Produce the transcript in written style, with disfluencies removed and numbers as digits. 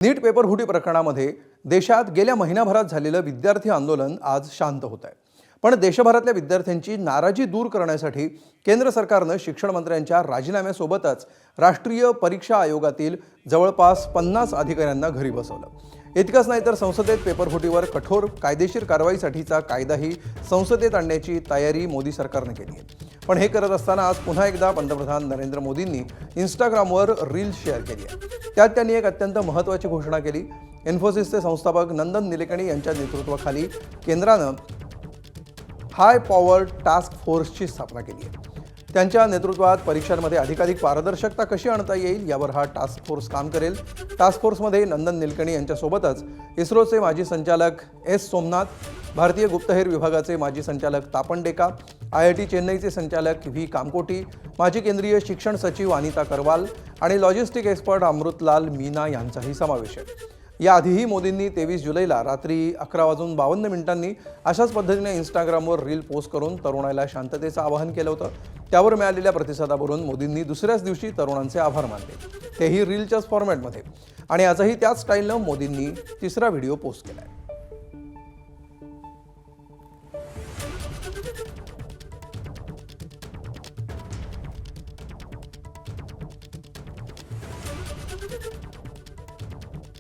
नीट paper फुटी प्रकरणामध्ये देशात गेल्या महिनाभरात झालेलं विद्यार्थी आंदोलन आज शांत होत आहे। पण देशभरातल्या विद्यार्थ्यांची नाराजी दूर करण्यासाठी केंद्र सरकारने शिक्षण मंत्र्यांच्या राजीनाम्यासोबतच राष्ट्रीय परीक्षा आयोगातील जवळपास 50 अधिकाऱ्यांना घरी बसवलं। इतकंच नाही तर संसदेत पेपर फुटीवर कठोर कायदेशीर कारवाईसाठीचा कायदाही संसदेत आणण्याची तयारी मोदी सरकारने केली आहे। पण हे करत असताना आज पुन्हा एकदा पंतप्रधान नरेंद्र मोदींनी इंस्टाग्रामवर रील शेअर केली आहे। त्यात त्यांनी एक अत्यंत महत्त्वाची घोषणा केली। इन्फोसिसचे संस्थापक नंदन निलेकणी यांच्या नेतृत्वाखाली केंद्रानं हाय पॉवर टास्क फोर्सची स्थापना केली आहे। त्यांच्या नेतृत्वात परीक्षांमध्ये अधिकाधिक पारदर्शकता कशी आणता येईल यावर हा टास्क फोर्स काम करेल। टास्क फोर्समध्ये नंदन निलेकणी यांच्यासोबतच इस्रोचे माजी संचालक एस सोमनाथ, भारतीय गुप्तहेर विभागाचे माजी संचालक तापन डेका, IIT चेन्नईचे संचालक व्ही कामकोटी, माजी केंद्रीय शिक्षण सचिव अनिता करवाल आणि लॉजिस्टिक एक्सपर्ट अमृतलाल मीना यांचाही समावेश आहे। याआधीही मोदींनी 23 जुलैला रात्री 11:52 अशाच पद्धतीने इंस्टाग्रामवर रील पोस्ट करून तरुणाईला शांततेचं आवाहन केलं होतं। त्यावर मिळालेल्या प्रतिसादावरून मोदींनी दुसऱ्याच दिवशी तरुणांचे आभार मानले, तेही रीलच्याच फॉर्मॅटमध्ये। आणि आजही त्याच स्टाईलनं मोदींनी तिसरा व्हिडिओ पोस्ट केला आहे।